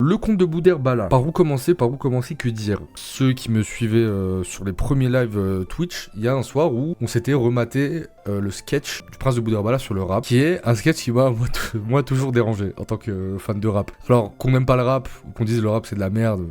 le compte de Boudherbala. Par où commencer, que dire? Ceux qui me suivaient sur les premiers lives Twitch, il y a un soir où on s'était rematé le sketch du Prince de Boudherbala sur le rap, qui est un sketch qui m'a moi toujours dérangé en tant que fan de rap. Alors qu'on n'aime pas le rap, ou qu'on dise le rap c'est de la merde,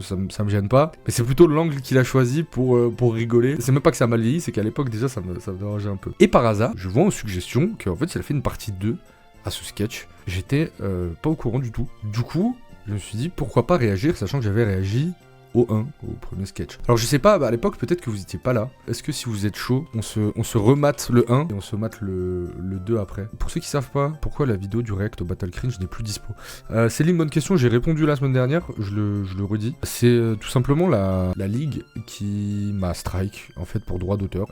ça me gêne pas, mais c'est plutôt l'angle qu'il a choisi pour rigoler. C'est même pas que ça m'a vieilli, c'est qu'à l'époque déjà ça me dérangeait un peu. Et par hasard, je vois en suggestion qu'en fait il a fait une partie 2 à ce sketch. J'étais pas au courant du tout. Du coup, je me suis dit pourquoi pas réagir, sachant que j'avais réagi au 1, au premier sketch. Alors je sais pas, à l'époque peut-être que vous étiez pas là. Est-ce que si vous êtes chaud, on se remate le 1 et on se mate le 2 après? Pour ceux qui savent pas, pourquoi la vidéo du react au Battle Cringe n'est plus dispo? C'est une bonne question, j'ai répondu la semaine dernière, je le redis. C'est tout simplement la ligue qui m'a strike en fait pour droit d'auteur.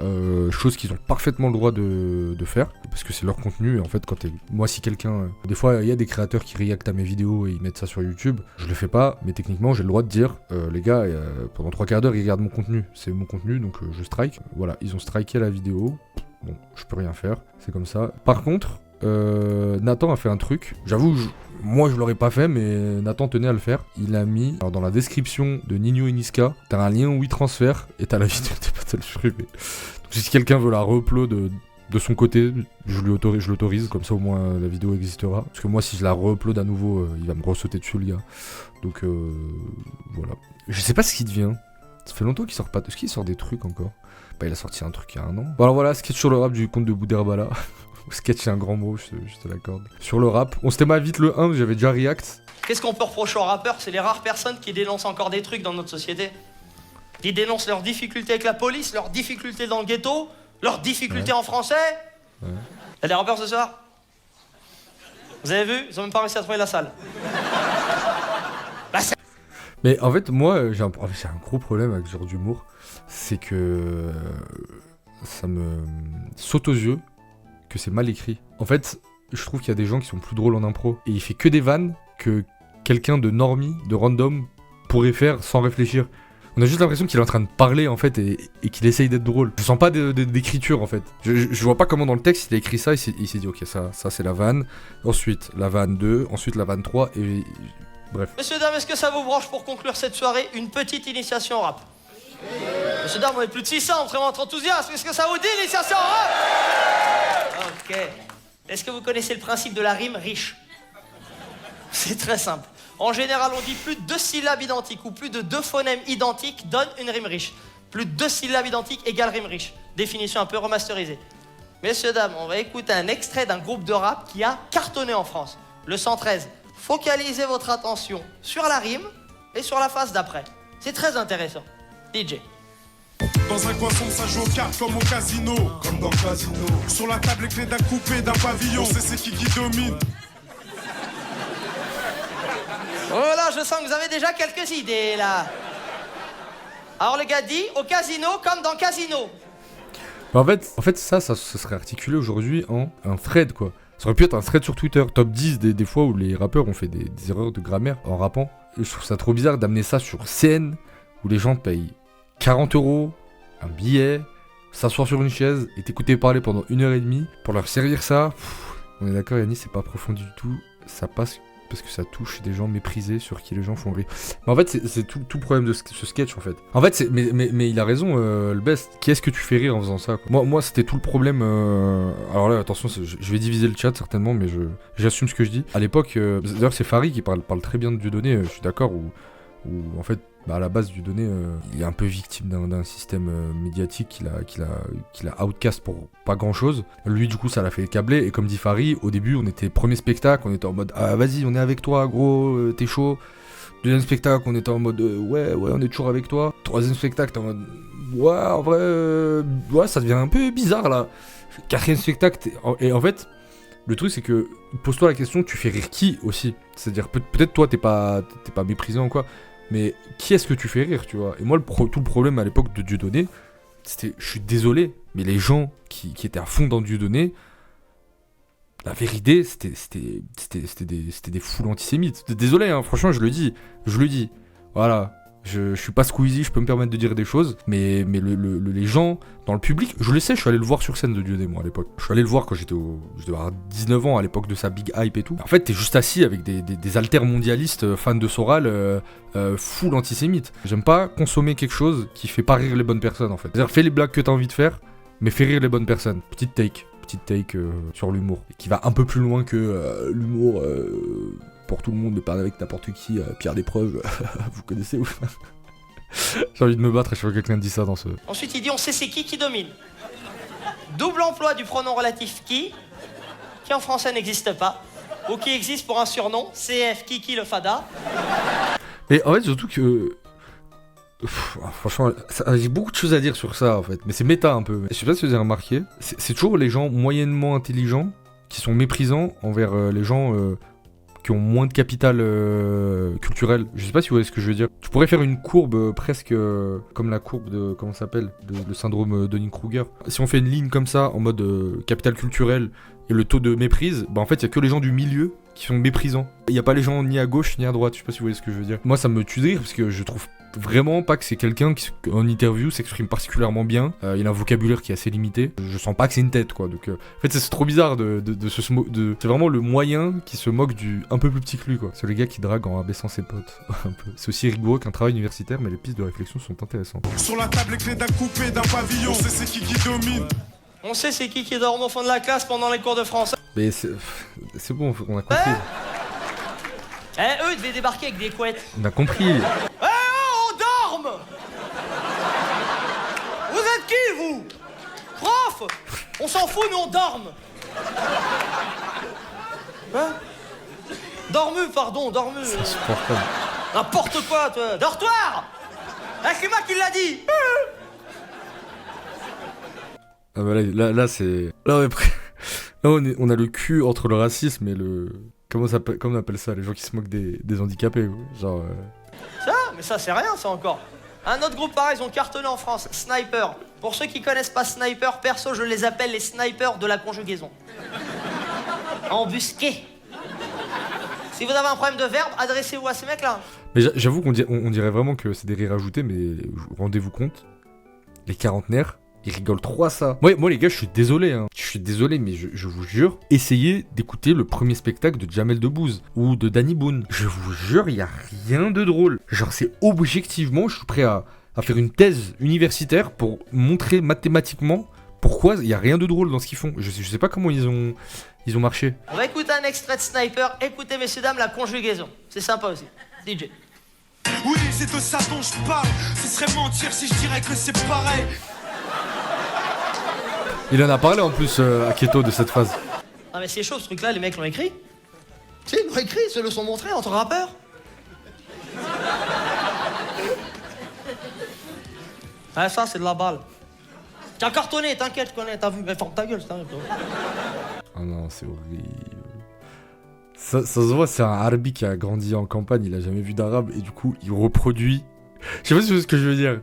Chose qu'ils ont parfaitement le droit de faire, parce que c'est leur contenu et en fait moi si quelqu'un... des fois il y a des créateurs qui reactent à mes vidéos et ils mettent ça sur YouTube, je le fais pas, mais techniquement j'ai le droit de dire les gars, pendant 3 quarts d'heure ils regardent mon contenu, c'est mon contenu donc je strike. Voilà, ils ont striké la vidéo, bon je peux rien faire, c'est comme ça. Par contre Nathan a fait un truc, j'avoue moi je l'aurais pas fait mais Nathan tenait à le faire. Il a mis, alors dans la description de Nino et Niska, t'as un lien WeTransfer et t'as la vidéo de Battle Stream. Donc si quelqu'un veut la re-upload de son côté, je l'autorise, comme ça au moins la vidéo existera. Parce que moi si je la re-upload à nouveau, il va me re-sauter dessus le gars. Donc voilà. Je sais pas ce qu'il devient. Ça fait longtemps qu'il sort pas. Est-ce qu'il sort des trucs encore? Bah il a sorti un truc il y a un an. Bon alors voilà, sketch sur le rap du compte de Boudherbala. Sketch c'est un grand mot, je te l'accorde. Sur le rap, on s'était mal vite le 1, j'avais déjà react. Qu'est-ce qu'on peut reprocher aux rappeurs? C'est les rares personnes qui dénoncent encore des trucs dans notre société. Qui dénoncent leurs difficultés avec la police, leurs difficultés dans le ghetto, leurs difficultés en français. Il y a des rappeurs ce soir? Vous avez vu? Ils ont même pas réussi à trouver la salle. Mais en fait, moi, j'ai un gros problème avec ce genre d'humour. C'est que ça me saute aux yeux que c'est mal écrit. En fait, je trouve qu'il y a des gens qui sont plus drôles en impro. Et il fait que des vannes que quelqu'un de normie, de random, pourrait faire sans réfléchir. On a juste l'impression qu'il est en train de parler en fait et qu'il essaye d'être drôle. Je sens pas d'écriture en fait. Je vois pas comment dans le texte il a écrit ça, il s'est dit ok ça c'est la vanne, ensuite la vanne 2, ensuite la vanne 3 et... Bref. Messieurs, dames, est-ce que ça vous branche pour conclure cette soirée une petite initiation au rap? Messieurs, dames, on est plus de 600, vraiment votre enthousiasme. Est-ce que ça vous dit l'initiation au rap? Ok. Est-ce que vous connaissez le principe de la rime riche? C'est très simple. En général, on dit plus de 2 syllabes identiques ou plus de 2 phonèmes identiques donne une rime riche. Plus de 2 syllabes identiques égale rime riche. Définition un peu remasterisée. Messieurs, dames, on va écouter un extrait d'un groupe de rap qui a cartonné en France. Le 113. Focalisez votre attention sur la rime et sur la phase d'après. C'est très intéressant. DJ. Dans un coin sombre, ça joue aux cartes comme au casino. Comme dans le casino. Sur la table, les clés d'un coupé, d'un pavillon. On sait c'est qui domine. Oh là, je sens que vous avez déjà quelques idées, là. Alors, le gars dit, au casino comme dans Casino. En fait ça serait articulé aujourd'hui en un thread, quoi. Ça aurait pu être un thread sur Twitter, top 10 des fois où les rappeurs ont fait des erreurs de grammaire en rappant. Et je trouve ça trop bizarre d'amener ça sur scène, où les gens payent 40 €, un billet, s'asseoir sur une chaise et t'écouter parler pendant 1h30 pour leur servir ça. On est d'accord Yannis, c'est pas approfondi du tout, ça passe parce que ça touche des gens méprisés sur qui les gens font rire. Mais en fait c'est tout le problème de ce sketch en fait. En fait mais il a raison le best. Qui est-ce que tu fais rire en faisant ça quoi? Moi c'était tout le problème. Alors là attention, je vais diviser le chat certainement, mais j'assume ce que je dis. À l'époque, d'ailleurs c'est Farid qui parle très bien de Dieudonné, je suis d'accord, où en fait à la base Dieudonné il est un peu victime d'un système médiatique qu'il a outcast pour pas grand chose. Lui du coup ça l'a fait câbler, et comme dit Farid, au début on était premier spectacle, on était en mode ah vas-y on est avec toi gros, t'es chaud. Deuxième spectacle on était en mode ouais on est toujours avec toi. Troisième spectacle t'es en mode ouais en vrai ouais ça devient un peu bizarre là. Quatrième spectacle et en fait le truc c'est que pose-toi la question, tu fais rire qui aussi? C'est-à-dire peut-être toi t'es pas méprisant ou quoi, mais qui est-ce que tu fais rire, tu vois? Et moi, tout le problème à l'époque de Dieudonné, c'était, je suis désolé, mais les gens qui étaient à fond dans Dieudonné, la vérité, c'était des foules antisémites. Désolé, hein, franchement, je le dis. Voilà. Je suis pas Squeezie, je peux me permettre de dire des choses, mais les gens dans le public, je le sais, je suis allé le voir sur scène de Dieudonné, moi, à l'époque. Je suis allé le voir quand je devais avoir 19 ans, à l'époque de sa big hype et tout. En fait, t'es juste assis avec des altermondialistes fans de Soral, full antisémites. J'aime pas consommer quelque chose qui fait pas rire les bonnes personnes, en fait. C'est-à-dire, fais les blagues que t'as envie de faire, mais fais rire les bonnes personnes. Petite take sur l'humour, qui va un peu plus loin que l'humour pour tout le monde, de parler avec n'importe qui, Pierre Desproges, vous connaissez ou J'ai envie de me battre et je vois quelqu'un dit ça dans ce... Ensuite, il dit on sait c'est qui domine. Double emploi du pronom relatif qui en français n'existe pas, ou qui existe pour un surnom, CF Kiki le Fada. Et en fait, surtout que... franchement, j'ai beaucoup de choses à dire sur ça, en fait, mais c'est méta un peu. Je sais pas si vous avez remarqué, c'est toujours les gens moyennement intelligents qui sont méprisants envers les gens... qui ont moins de capital culturel. Je sais pas si vous voyez ce que je veux dire. Tu pourrais faire une courbe presque comme la courbe de... Comment ça s'appelle le syndrome Dunning-Kruger. Si on fait une ligne comme ça, en mode capital culturel et le taux de méprise, bah en fait, il y a que les gens du milieu qui sont méprisants. Il n'y a pas les gens ni à gauche ni à droite. Je sais pas si vous voyez ce que je veux dire. Moi, ça me tue de rire parce que je trouve vraiment pas que c'est quelqu'un qui, en interview, s'exprime particulièrement bien. Il a un vocabulaire qui est assez limité. Je sens pas que c'est une tête, quoi. Donc, en fait, c'est trop bizarre c'est vraiment le moyen qui se moque du un peu plus petit que lui, quoi. C'est le gars qui drague en abaissant ses potes. Un peu. C'est aussi rigoureux qu'un travail universitaire, mais les pistes de réflexion sont intéressantes. Sur la table, les clés d'un coupé, d'un pavillon. On sait c'est qui domine. On sait c'est qui dorme au fond de la classe pendant les cours de français. Mais c'est bon, on a compris. Eux, ils devaient débarquer avec des couettes. On a compris. On dorme. Vous êtes qui, vous? Prof. On s'en fout, nous on dorme. Hein? Dormu, pardon, dormu. C'est insupportable. N'importe quoi, toi. Dortoir. C'est moi qui l'a dit. Ah bah là c'est... Là on a le cul entre le racisme et le... Comment on appelle ça? Les gens qui se moquent des handicapés, genre... Ça? Mais ça c'est rien, ça encore. Un autre groupe pareil, ils ont cartonné en France, Sniper. Pour ceux qui connaissent pas Sniper, perso, je les appelle les snipers de la conjugaison. Embusqués. Si vous avez un problème de verbe, adressez-vous à ces mecs-là. Mais j'avoue qu'on dirait vraiment que c'est des rires ajoutés, mais rendez-vous compte, les quarantenaires, ils rigolent trop à ça. Moi les gars, je suis désolé, hein. Je suis désolé, mais je vous jure, essayez d'écouter le premier spectacle de Jamel Debbouze ou de Danny Boone. Je vous jure, il y a rien de drôle. Genre, c'est objectivement, je suis prêt à faire une thèse universitaire pour montrer mathématiquement pourquoi il y a rien de drôle dans ce qu'ils font. Je sais pas comment ils ont marché. On va écouter un extrait de Sniper. Écoutez, messieurs, dames, la conjugaison. C'est sympa aussi. DJ. Oui, c'est de ça dont je parle. Ce serait mentir si je dirais que c'est pareil. Il en a parlé en plus à Keto de cette phase. Ah mais c'est chaud ce truc là, les mecs l'ont écrit. Si, ils l'ont écrit, ils se le sont montrés entre rappeurs. Ah ça c'est de la balle. T'as cartonné, t'inquiète, je connais, t'as vu, mais ferme ta gueule, t'inquiète. Oh non, c'est horrible. Ça se voit, c'est un Arabi qui a grandi en campagne, il a jamais vu d'arabe et du coup il reproduit. Je sais pas si vous voyez ce que je veux dire.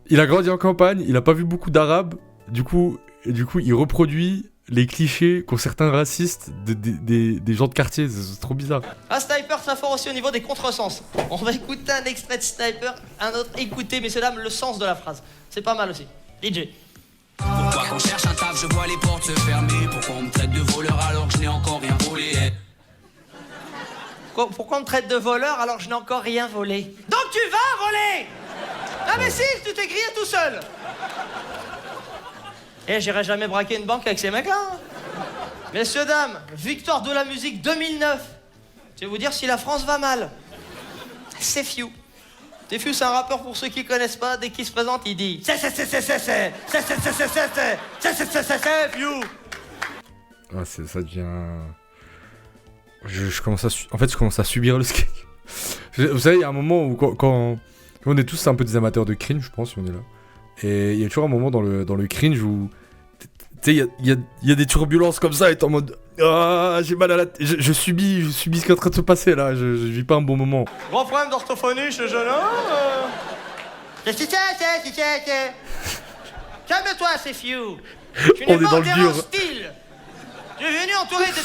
Il a grandi en campagne, il a pas vu beaucoup d'arabes, du coup il reproduit les clichés qu'ont certains racistes des gens de quartier, c'est trop bizarre. Un Sniper très fort aussi au niveau des contresens. On va écouter un extrait de Sniper, un autre, écoutez messieurs dames le sens de la phrase. C'est pas mal aussi. DJ. Pourquoi qu'on cherche un taf, je vois les portes se fermer. Pourquoi on me traite de voleur alors que je n'ai encore rien volé? Pourquoi on me traite de voleur alors que je n'ai encore rien volé? Donc tu vas voler! Ah mais si, tu t'es grillé tout seul! Eh, j'irai jamais braquer une banque avec ces mecs-là. Hein. Messieurs, dames, victoire de la musique 2009. Je vais vous dire si la France va mal. C'est Few. C'est Few, c'est un rappeur pour ceux qui connaissent pas. Dès qu'il se présente, il dit c'est Few. Ah, ça devient... Je commence à subir le sketch. Vous savez, il y a un moment où quand on est tous un peu des amateurs de cringe, je pense, si on est là. Et il y a toujours un moment dans le cringe où... Tu sais, il y a des turbulences comme ça, et t'es en mode... Ah, j'ai mal à la tête. Je subis ce qui est en train de se passer, là. Je vis pas un bon moment. Gros problème d'orthophonie, ce jeune homme. Calme-toi, c'est Few. Tu n'es pas en terrain hostile. Tu es venu entouré de...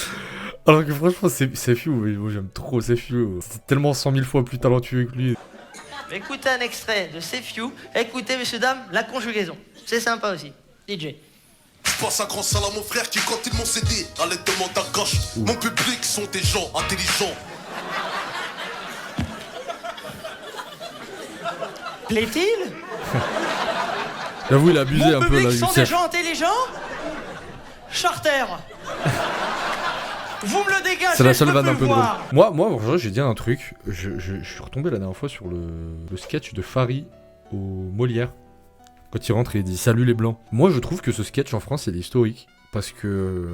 Alors que franchement, c'est Few, moi j'aime trop, c'est Few. C'est tellement 100 000 fois plus talentueux que lui. Écoutez un extrait de C'est Few. Écoutez, messieurs, dames, la conjugaison. C'est sympa aussi. DJ. Je passe un grand salam à mon frère qui, quand ils m'ont cédé, allaitement ta gauche. Mon public sont des gens intelligents. Plaît-il? J'avoue, il a abusé Mon un peu là. public sont des gens intelligents? Charter. Vous me le dégagez, C'est la je seule peux vanne plus un le peu drôle. voir. Moi, en vrai, j'ai dit un truc. Je suis retombé la dernière fois sur le sketch de Fary au Molière. Quand il rentre et il dit salut les blancs. Moi, je trouve que ce sketch en France, il est historique. Parce que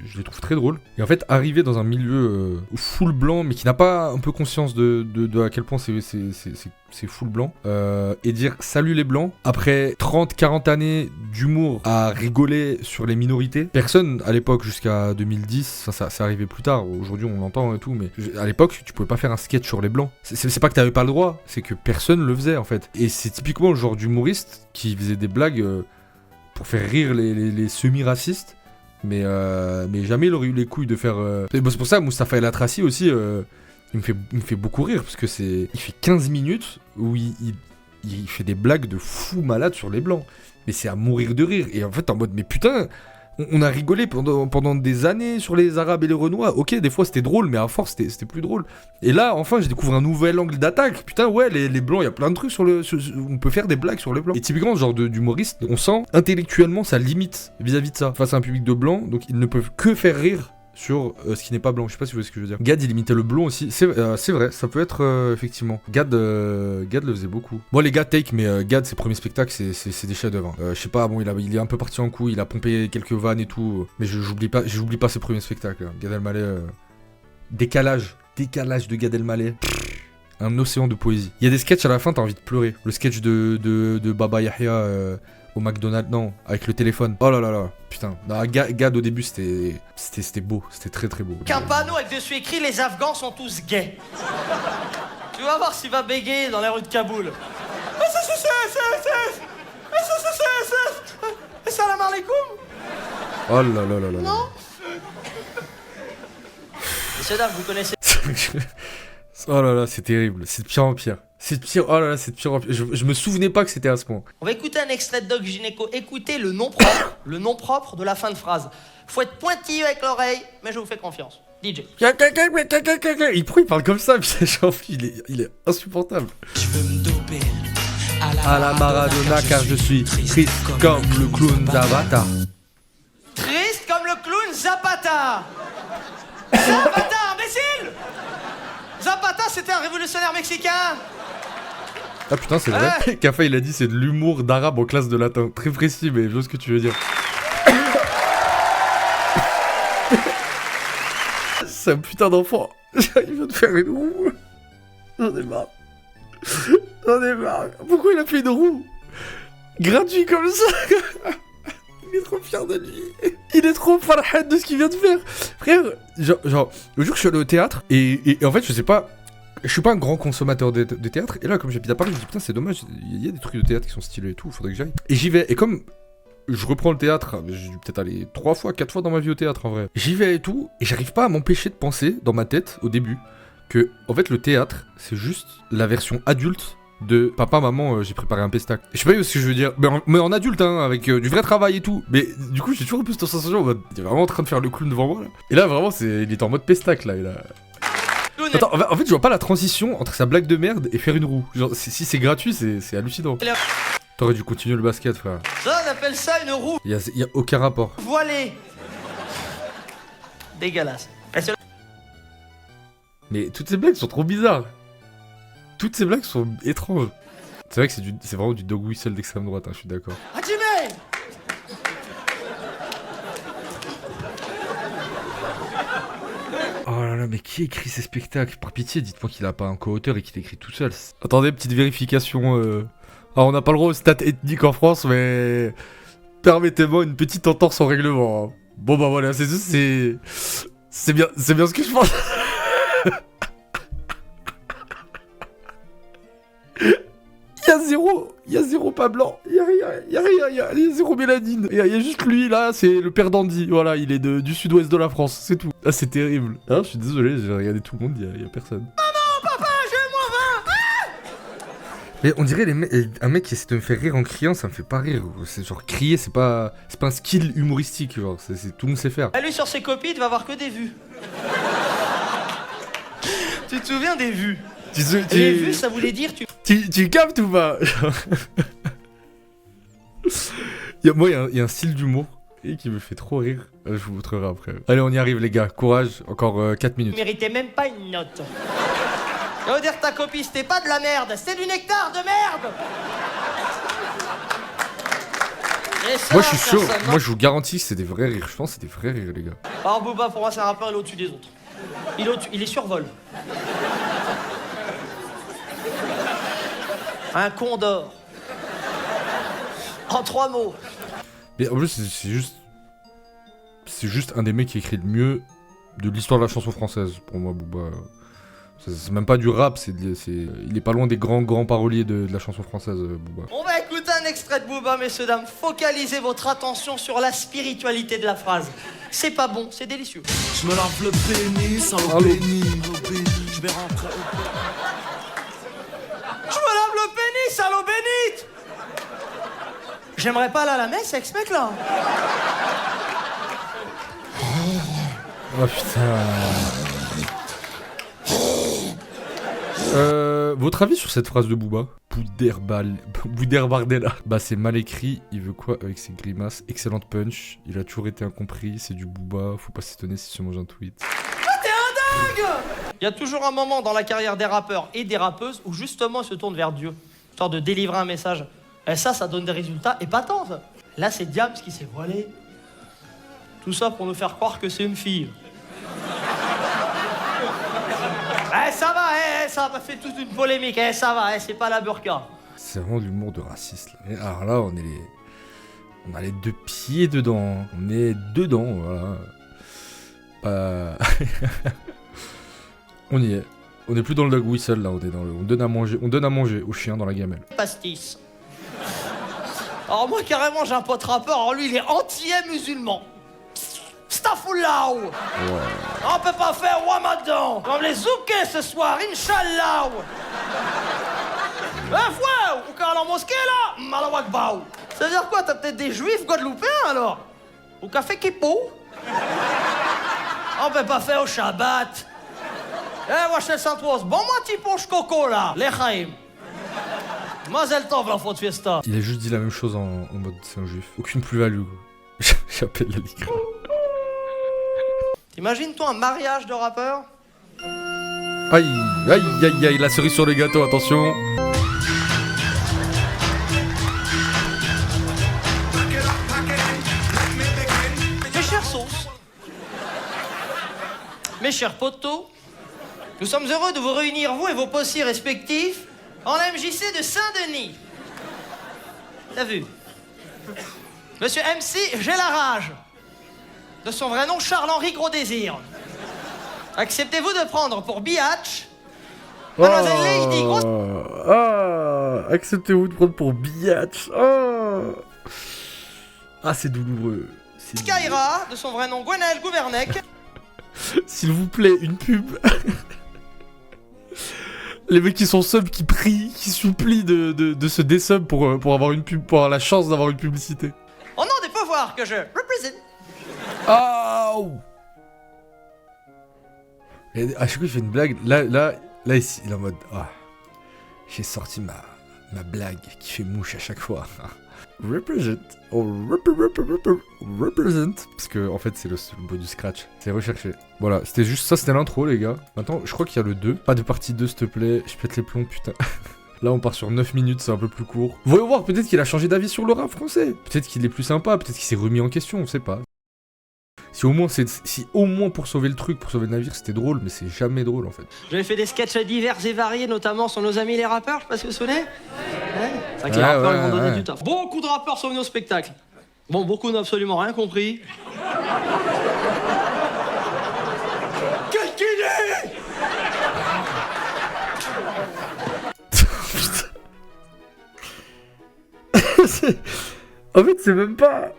je les trouve très drôles. Et en fait, arriver dans un milieu full blanc, mais qui n'a pas un peu conscience de à quel point c'est full blanc, et dire salut les blancs, après 30-40 années d'humour à rigoler sur les minorités, personne à l'époque, jusqu'à 2010, ça arrivait plus tard, aujourd'hui on l'entend et tout, mais à l'époque, tu pouvais pas faire un sketch sur les blancs. C'est pas que t'avais pas le droit, c'est que personne le faisait en fait. Et c'est typiquement le genre d'humoriste qui faisait des blagues pour faire rire les semi-racistes. Mais jamais il aurait eu les couilles de faire... C'est pour ça, Mustapha El Atrassi aussi, il me fait beaucoup rire, parce que il fait 15 minutes où il fait des blagues de fou malade sur les blancs. Mais c'est à mourir de rire. Et en fait, en mode, mais putain, on a rigolé pendant des années sur les Arabes et les Renois. Ok, des fois c'était drôle, mais à force c'était plus drôle. Et là, enfin, j'ai découvert un nouvel angle d'attaque. Putain, ouais, les blancs, il y a plein de trucs on peut faire des blagues sur les blancs. Et typiquement, ce genre d'humoriste, on sent intellectuellement sa limite vis-à-vis de ça. Face à un public de blancs, donc ils ne peuvent que faire rire sur ce qui n'est pas blanc. Je sais pas si vous voyez ce que je veux dire. Gad, il imitait le blond aussi. C'est vrai, ça peut être effectivement. Gad le faisait beaucoup. Moi, les gars, take, mais Gad, ses premiers spectacles, c'est des chefs-d'œuvre. Je sais pas, bon, il est un peu parti en couille, il a pompé quelques vannes et tout. Mais j'oublie pas ses premiers spectacles. Gad Elmaleh, décalage de Gad Elmaleh. Un océan de poésie. Il y a des sketchs à la fin, t'as envie de pleurer. Le sketch de Baba Yahya au McDonald's, non, avec le téléphone. Oh là là là, putain. Non, Gad au début c'était beau, c'était très très beau. Qu'un panneau avec dessus écrit les Afghans sont tous gays. Tu vas voir s'il va bégayer dans les rues de Kaboul. Salam alaikum. Oh là là là là. Non. Messieurs, dames, vous connaissez. Oh là là, c'est terrible, c'est de pire en pire. C'est de pire, oh là là, c'est de pire en pire. Je me souvenais pas que c'était à ce point. On va écouter un extrait de Doc Gynéco. Écoutez le nom propre de la fin de phrase. Faut être pointilleux avec l'oreille, mais je vous fais confiance. DJ. Pourquoi il parle comme ça? Putain, il est insupportable. Je veux me doper À la Maradona, car je suis triste comme le clown Zapata. Triste comme le clown Zapata. Zapata, imbécile. Zapata, c'était un révolutionnaire mexicain. Ah putain, c'est vrai. Kafa, il a dit c'est de l'humour d'arabe en classe de latin. Très précis, mais je vois ce que tu veux dire. C'est un putain d'enfant. Il vient de faire une roue. J'en ai marre. Pourquoi il a fait une roue gratuit comme ça? Il est trop fier de lui. Il est trop farhat de ce qu'il vient de faire. Frère, genre, le jour que je suis allé au théâtre, et en fait, je sais pas, je suis pas un grand consommateur de théâtre, et là, comme j'habite à Paris, je me dis, putain, c'est dommage, il y a des trucs de théâtre qui sont stylés et tout, faudrait que j'aille. Et j'y vais, et comme je reprends le théâtre, j'ai dû peut-être aller 3 fois, 4 fois dans ma vie au théâtre, en vrai. J'y vais et tout, et j'arrive pas à m'empêcher de penser, dans ma tête, au début, que, en fait, le théâtre, c'est juste la version adulte de papa, maman, j'ai préparé un pestac. Je sais pas ce que je veux dire, mais en adulte, hein, avec du vrai travail et tout. Mais du coup, j'ai toujours un peu cette sensation, il est vraiment en train de faire le clown devant moi là. Et là, vraiment, il est en mode pestac là. Attends, en fait, je vois pas la transition entre sa blague de merde et faire une roue. Genre, si c'est gratuit, c'est hallucinant. T'aurais dû continuer le basket, frère. Ça, on appelle ça une roue. Y a aucun rapport. Voilée. Dégueulasse. Mais toutes ces blagues sont trop bizarres. Toutes ces blagues sont étranges. C'est vrai que c'est vraiment du dog whistle d'extrême droite, hein, je suis d'accord. Hajime. Oh là là, mais qui écrit ces spectacles? Par pitié, dites-moi qu'il a pas un co-auteur et qu'il écrit tout seul. Attendez, petite vérification. Alors, on n'a pas le droit aux stats ethniques en France, mais permettez-moi une petite entorse au règlement. Hein. Bon bah voilà, c'est bien ce que je pense. Il y a zéro pas blanc, il y a rien, il y a zéro mélanine. Il y a juste lui là, c'est le père d'Andy, voilà, il est du sud-ouest de la France, c'est tout. Ah, c'est terrible. Ah, je suis désolé, j'ai regardé tout le monde, il y a personne. Maman, papa, j'ai moins 20. Mais on dirait un mec qui essaie de me faire rire en criant, ça me fait pas rire. C'est genre crier, c'est pas un skill humoristique, genre. Tout le monde sait faire. Lui, sur ses copies, il va avoir que des vues. Tu te souviens des vues? Les vues, ça voulait dire tu captes ou pas? Il y a un style d'humour et qui me fait trop rire. Je vous montrerai après. Allez, on y arrive, les gars. Courage, encore 4 minutes. Tu méritais même pas une note. Ça veut dire que ta copie, c'était pas de la merde, c'était du nectar de merde. Ça, moi, je suis sûr. Moi, je vous garantis que c'est des vrais rires. Je pense que c'est des vrais rires, les gars. Alors, Booba, pour moi, c'est un rappeur, il est au-dessus des autres. Il est survol. Un condor. En 3 mots. Mais en plus, c'est juste un des mecs qui écrit le mieux de l'histoire de la chanson française, pour moi, Booba. C'est même pas du rap, il est pas loin des grands paroliers de la chanson française, Booba. On va écouter un extrait de Booba, messieurs, dames. Focalisez votre attention sur la spiritualité de la phrase. C'est pas bon, c'est délicieux. Je me lave le pénis, au béni. Je vais rentrer au pénis. Je me lave le pénis à l'eau bénite. J'aimerais pas aller à la messe avec ce mec-là. Oh putain. Votre avis sur cette phrase de Booba? Bouderbardella. Bah c'est mal écrit, il veut quoi avec ses grimaces? Excellente punch, il a toujours été incompris, c'est du Booba, faut pas s'étonner s'il se mange un tweet. T'es un dingue! Il y a toujours un moment dans la carrière des rappeurs et des rappeuses où justement ils se tournent vers Dieu, histoire de délivrer un message. Et ça donne des résultats épatants, ça. Là, c'est Diams qui s'est voilé. Tout ça pour nous faire croire que c'est une fille. Ça va, ça m'a fait toute une polémique, ça va, c'est pas la burqa. C'est vraiment l'humour de raciste, là. Alors là, on a les deux pieds dedans, on est dedans, voilà. On y est. On est plus dans le dog whistle, là, on donne à manger aux chiens dans la gamelle. Pastis. Alors moi, carrément, j'ai un pote rappeur, alors lui, il est entier musulman. Stafoullah. On peut pas faire Ramadan comme les zoukés ce soir, Inch'Allah. Foi, ou quand la mosquée là, Malawakbaou. Ça veut dire quoi? T'as peut-être des juifs guadeloupéens alors? Ou café Kipo? On peut pas faire au Shabbat. Wesh el Santos, bon moi petit poche coco là, les Chaim. Mazel tov la faute fiesta. Il a juste dit la même chose en mode c'est un juif. Aucune plus-value. J'appelle la ligue. T'imagines toi un mariage de rappeurs? Aïe, la cerise sur le gâteau, attention. Mes chers sauces, mes chers potos, nous sommes heureux de vous réunir, vous et vos possis respectifs, en la MJC de Saint-Denis. T'as vu? Monsieur MC, j'ai la rage. De son vrai nom, Charles-Henri Gros-Désir. Acceptez-vous de prendre pour biatch Mademoiselle Lady Gros... Acceptez-vous de prendre pour biatch. C'est douloureux. Skyra, de son vrai nom, Gwenaël Gouvernec. S'il vous plaît, une pub. Les mecs qui sont sub, qui prient, qui supplient de se désub pour avoir une pub, pour avoir la chance d'avoir une publicité. Au nom des pouvoirs que je représente. Et à chaque fois il fait une blague, là ici, il est en mode j'ai sorti ma blague qui fait mouche à chaque fois. Represent, represent, parce que en fait c'est le bruit du scratch, c'est recherché. Voilà, c'était juste ça, c'était l'intro les gars. Maintenant je crois qu'il y a le 2, pas de partie 2 s'il te plaît, je pète les plombs putain. Là on part sur 9 minutes, c'est un peu plus court. Voyons voir, peut-être qu'il a changé d'avis sur le rap français, peut-être qu'il est plus sympa, peut-être qu'il s'est remis en question, on sait pas. Si au moins pour sauver le truc, pour sauver le navire, c'était drôle, mais c'est jamais drôle en fait. J'avais fait des sketchs divers et variés, notamment sur nos amis les rappeurs, je sais pas si vous vous souvenez. C'est vrai que les rappeurs ils vont donner du taf. Beaucoup de rappeurs sont venus au spectacle. Bon, beaucoup n'ont absolument rien compris. Quel qu'il est! En fait, c'est même pas...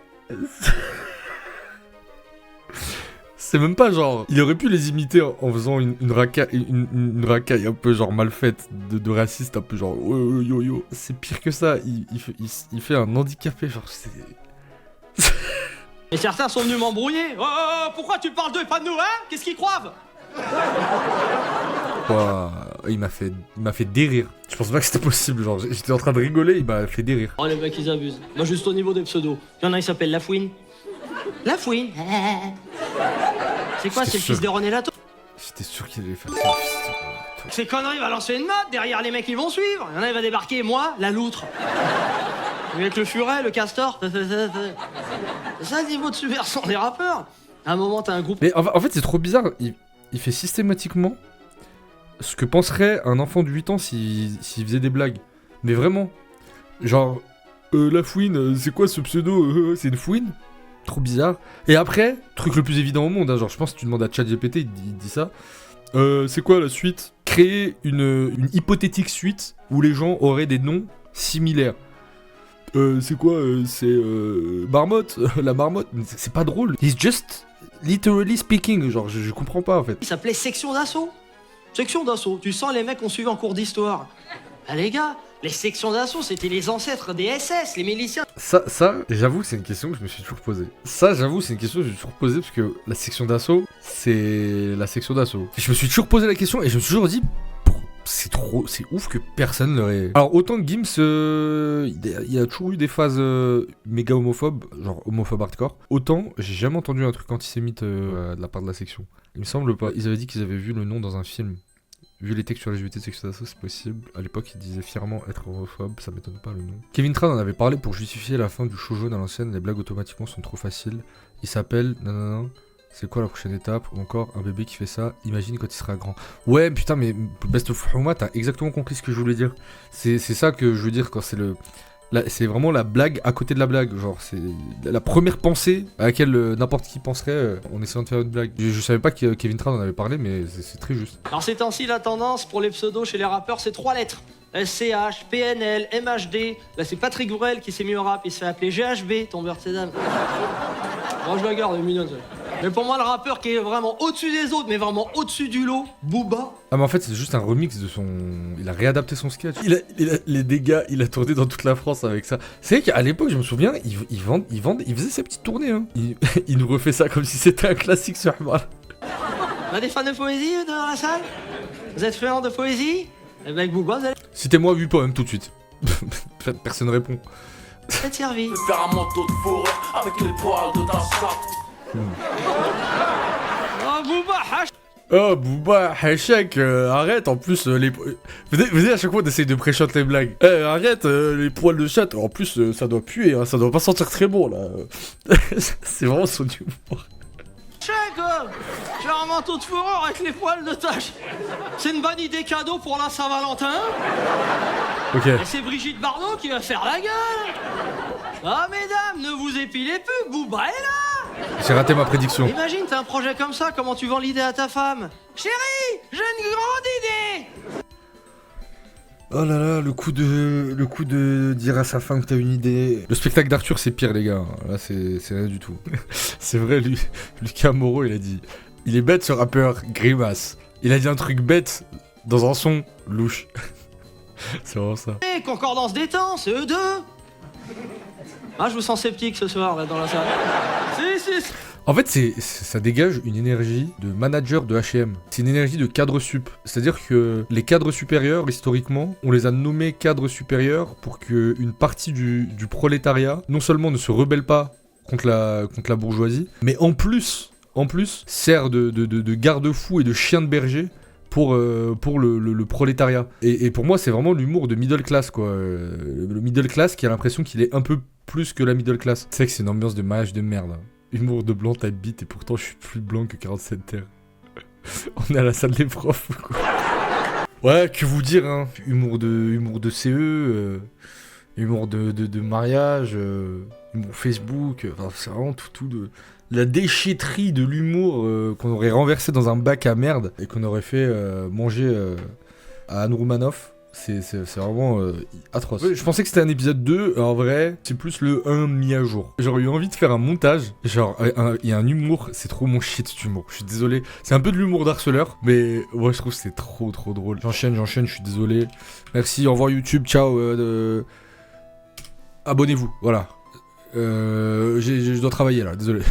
C'est même pas genre. Il aurait pu les imiter en faisant une racaille un peu genre mal faite de raciste, un peu genre yo yo. C'est pire que ça. Il fait un handicapé, genre c'est. Et certains sont venus m'embrouiller. Oh, pourquoi tu parles d'eux et pas de nous, hein? Qu'est-ce qu'ils croient? Ouah, il m'a fait dérire. Je pense pas que c'était possible, genre j'étais en train de rigoler, il m'a fait dérire. Oh les mecs ils abusent. Moi juste au niveau des pseudos. Il y en a il s'appelle Lafouine. Lafouine. C'est quoi, c'est le fils de René Lato? J'étais sûr qu'il allait faire ça. Ces conneries, il va lancer une mode, derrière les mecs ils vont suivre. Il y en a il va débarquer, moi, la loutre. Avec le furet, le castor. C'est ça le niveau de subversion des rappeurs. À un moment t'as un groupe. Mais en fait c'est trop bizarre, il fait systématiquement ce que penserait un enfant de 8 ans s'il faisait des blagues. Mais vraiment. Genre, la fouine, c'est quoi ce pseudo? C'est une fouine? Trop bizarre. Et après, truc le plus évident au monde, hein, genre je pense que tu demandes à ChatGPT, il dit ça. C'est quoi la suite? Créer une hypothétique suite où les gens auraient des noms similaires. C'est quoi? C'est marmotte, la marmotte. C'est pas drôle. He's just literally speaking. Genre, je comprends pas en fait. Il s'appelait section d'assaut. Section d'assaut. Tu sens les mecs qu'on suivi en cours d'histoire. Ah les gars, les sections d'assaut, c'était les ancêtres des SS, les miliciens. Ça, j'avoue, c'est une question que je me suis toujours posée. Parce que la section d'assaut, c'est la section d'assaut. Je me suis toujours posé la question et je me suis toujours dit. C'est ouf que personne l'aurait. Alors autant que Gims, il a toujours eu des phases méga homophobes, genre homophobe hardcore. Autant j'ai jamais entendu un truc antisémite de la part de la section. Il me semble pas. Ils avaient dit qu'ils avaient vu le nom dans un film. Vu les textes sur LGBT de section d'assaut, c'est possible. À l'époque, ils disaient fièrement être homophobe, ça m'étonne pas le nom. Kevin Tran en avait parlé pour justifier la fin du show jaune à l'ancienne. Les blagues automatiquement sont trop faciles. Il s'appelle nanana. C'est quoi la prochaine étape? Ou encore un bébé qui fait ça, imagine quand il sera grand. Ouais putain mais Best of Houma, t'as exactement compris ce que je voulais dire. C'est ça que je veux dire quand c'est vraiment la blague à côté de la blague. Genre c'est la première pensée à laquelle n'importe qui penserait en essayant de faire une blague. Je savais pas que Kevin Tran en avait parlé mais c'est très juste. Alors ces temps-ci la tendance pour les pseudos chez les rappeurs c'est 3 lettres. SCH, PNL, MHD. Là c'est Patrick Bruel qui s'est mis au rap, il se fait appeler GHB, tombeur de ses dames. Moi je la garde, elle est mignonne. Mais pour moi, le rappeur qui est vraiment au-dessus des autres, mais vraiment au-dessus du lot, Booba. Ah mais en fait c'est juste un remix de son... Il a réadapté son sketch. Les dégâts, il a tourné dans toute la France avec ça. C'est vrai qu'à l'époque, je me souviens, il faisait ses petites tournées. Hein. Il nous refait ça comme si c'était un classique sur Mal. On a des fans de poésie dans la salle? Vous êtes friands de poésie? Eh ben avec Booba, vous allez... Citez-moi 8 poèmes tout de suite. Personne répond. Vous êtes servi. Faire un manteau de fourrure avec les poils de ta chatte. Oh Booba, hache. Oh Booba, Hachek, arrête, en plus venez à chaque fois d'essayer de pré-shot les blagues. Arrête, les poils de chatte, en plus ça doit puer, hein, ça doit pas sentir très bon là. C'est vraiment son humour. Check, faire un manteau de fourrure avec les poils de tâche. C'est une bonne idée cadeau pour la Saint-Valentin. Ok. Et c'est Brigitte Bardot qui va faire la gueule. Ah mesdames, ne vous épilez plus, Booba est là. J'ai raté ma prédiction. Imagine, t'as un projet comme ça, comment tu vends l'idée à ta femme? Chérie, j'ai une grande idée. Oh là là, le coup de dire à sa femme que t'as une idée. Le spectacle d'Arthur c'est pire les gars, là c'est rien du tout. C'est vrai, Lucas Moreau il a dit, il est bête ce rappeur, grimace. Il a dit un truc bête dans un son louche. C'est vraiment ça. Hey, concordance des temps, c'est eux deux. Ah, je vous sens sceptique ce soir là dans la salle. Si. En fait, ça dégage une énergie de manager de H&M. C'est une énergie de cadre sup. C'est-à-dire que les cadres supérieurs, historiquement, on les a nommés cadres supérieurs pour qu'une partie du prolétariat, non seulement ne se rebelle pas contre la bourgeoisie, mais en plus sert de garde-fou et de chien de berger pour le prolétariat. Et pour moi, c'est vraiment l'humour de middle class, quoi. Le middle class qui a l'impression qu'il est un peu plus que la middle class. C'est vrai que c'est une ambiance de mariage de merde. Hein. Humour de blanc type beat et pourtant je suis plus blanc que 47 terres. On est à la salle des profs quoi. Ouais, que vous dire hein. Humour de CE, humour de mariage, humour Facebook, enfin c'est vraiment tout de la déchetterie de l'humour qu'on aurait renversé dans un bac à merde et qu'on aurait fait manger à Anne Roumanoff C'est vraiment atroce. Ouais, je pensais que c'était un épisode 2, en vrai, c'est plus le 1 mis à jour. J'aurais eu envie de faire un montage, genre, il y a un humour, c'est trop mon shit cet humour. Je suis désolé, c'est un peu de l'humour d'harceleur, mais ouais, je trouve que c'est trop drôle. J'enchaîne, je suis désolé. Merci, au revoir YouTube, ciao. Abonnez-vous, voilà. Je dois travailler là, désolé.